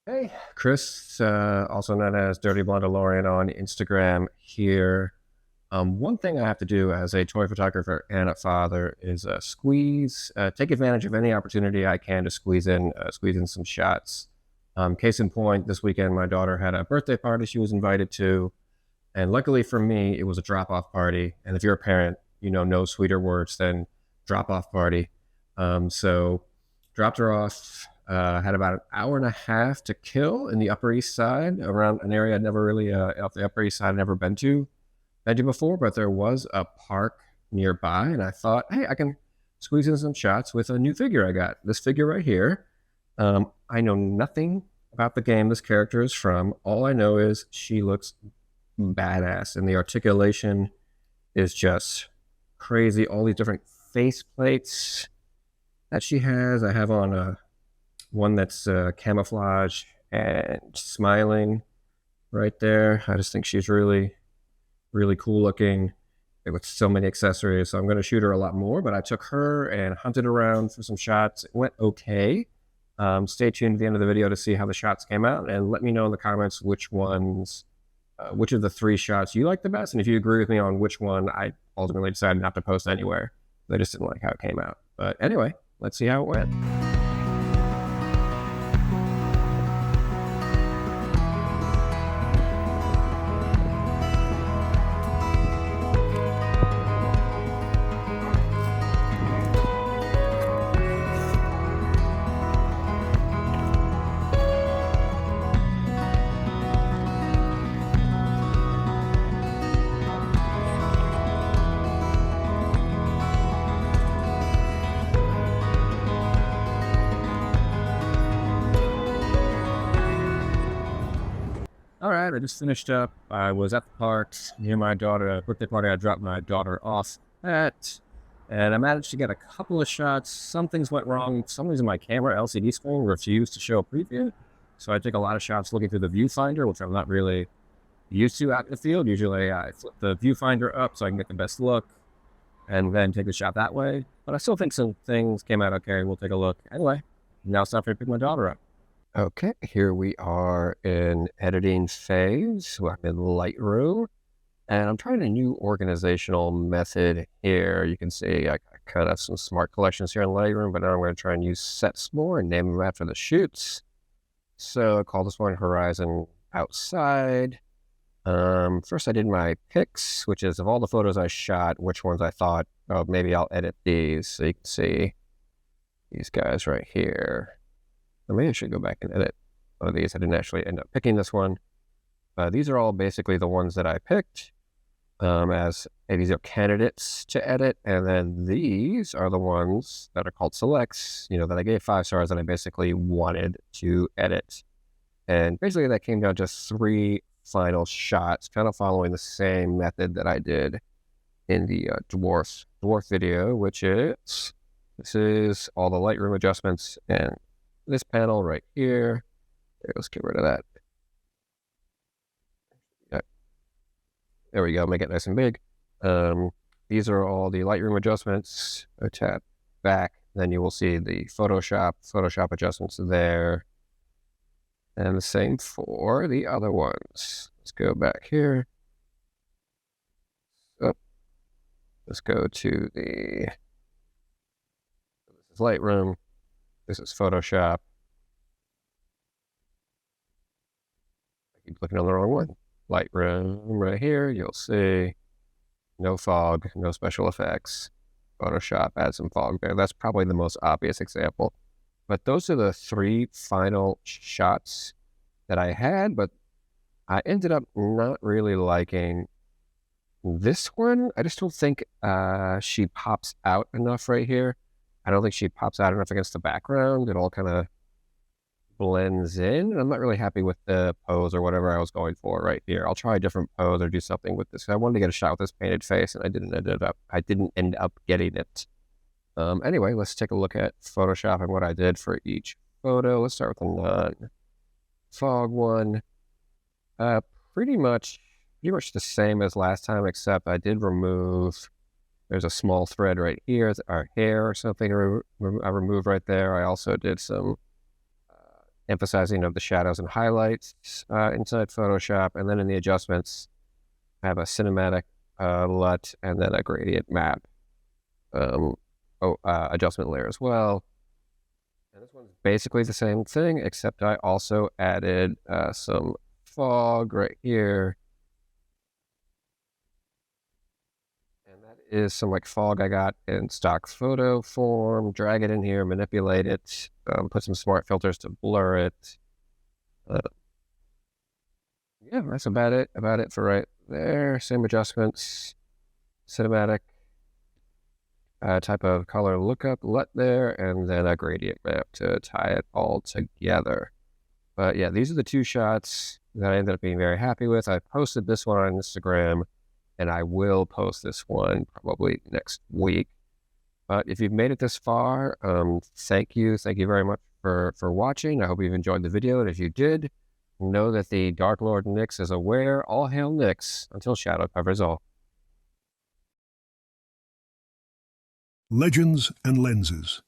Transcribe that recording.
Hey, Chris, also known as Dirty Blonde Aloy on Instagram here. One thing I have to do as a toy photographer and a father is take advantage of any opportunity I can to squeeze in some shots. Case in point, this weekend my daughter had a birthday party she was invited to, and luckily for me, it was a drop-off party. And if you're a parent, you know no sweeter words than drop-off party. So dropped her off. Had about an hour and a half to kill in the Upper East Side, around an area I'd never really off the Upper East Side I'd never been to before, but there was a park nearby, and I thought, hey, I can squeeze in some shots with a new figure I got. This figure right here. I know nothing about the game this character is from. All I know is she looks badass, and the articulation is just crazy. All these different face plates that she has. I have on one that's camouflage and smiling right there. I just think she's really, really cool looking with so many accessories. So I'm going to shoot her a lot more, but I took her and hunted around for some shots. It went okay. Stay tuned at the end of the video to see how the shots came out, and let me know in the comments which of the three shots you like the best, and if you agree with me on which one I ultimately decided not to post anywhere. I just didn't like how it came out. But anyway, let's see how it went. All right, I just finished up. I was at the park near my daughter birthday party. I dropped my daughter off at, and I managed to get a couple of shots. Some things went wrong. For some reason my camera LCD screen refused to show a preview, so I take a lot of shots looking through the viewfinder, which I'm not really used to out in the field. Usually I flip the viewfinder up so I can get the best look, and then take the shot that way. But I still think some things came out okay. We'll take a look. Anyway, now it's time for me to pick my daughter up. Okay, here we are in editing phase. I'm in Lightroom, and I'm trying a new organizational method here. You can see I kind of some smart collections here in Lightroom, but now I'm going to try and use sets more and name them after the shoots. So I call this one Horizon Outside. First I did my picks, which is of all the photos I shot, which ones I thought, oh, maybe I'll edit these. So you can see these guys right here. Or maybe I should go back and edit one of these. I didn't actually end up picking this one. These are all basically the ones that I picked as these are candidates to edit. And then these are the ones that are called selects, that I gave 5 stars that I basically wanted to edit. And basically that came down to 3 final shots, kind of following the same method that I did in the dwarf video, which is, this is all the Lightroom adjustments and this panel right here. Let's get rid of that. There we go, make it nice and big. These are all the Lightroom adjustments. I tap back, then you will see the Photoshop adjustments there. And the same for the other ones. Let's go back here. Oh, let's go to this is Lightroom. This is Photoshop. I keep looking on the wrong one. Lightroom right here, you'll see no fog, no special effects. Photoshop, add some fog there. That's probably the most obvious example. But those are the 3 final shots that I had, but I ended up not really liking this one. I just don't think she pops out enough right here. I don't think she pops out enough against the background. It all kind of blends in. I'm not really happy with the pose or whatever I was going for right here. I'll try a different pose or do something with this. I wanted to get a shot with this painted face, and I didn't end up getting it. Anyway, let's take a look at Photoshop and what I did for each photo. Let's start with the non-fog one. Pretty much the same as last time, except I did remove, there's a small thread right here, our hair or something I removed right there. I also did some emphasizing of the shadows and highlights inside Photoshop. And then in the adjustments, I have a cinematic LUT and then a gradient map adjustment layer as well. And this one's basically the same thing, except I also added some fog right here. And that is some like fog I got in stock photo form. Drag it in here, manipulate it, put some smart filters to blur it. Yeah, that's about it for right there. Same adjustments, cinematic type of color lookup LUT there, and then a gradient map to tie it all together. But yeah, these are the two shots that I ended up being very happy with. I posted this one on Instagram, and I will post this one probably next week. But if you've made it this far, thank you very much for watching. I hope you've enjoyed the video, and if you did, know that the Dark Lord Nyx is aware. All hail Nyx, until shadow covers all. Legends and Lenses.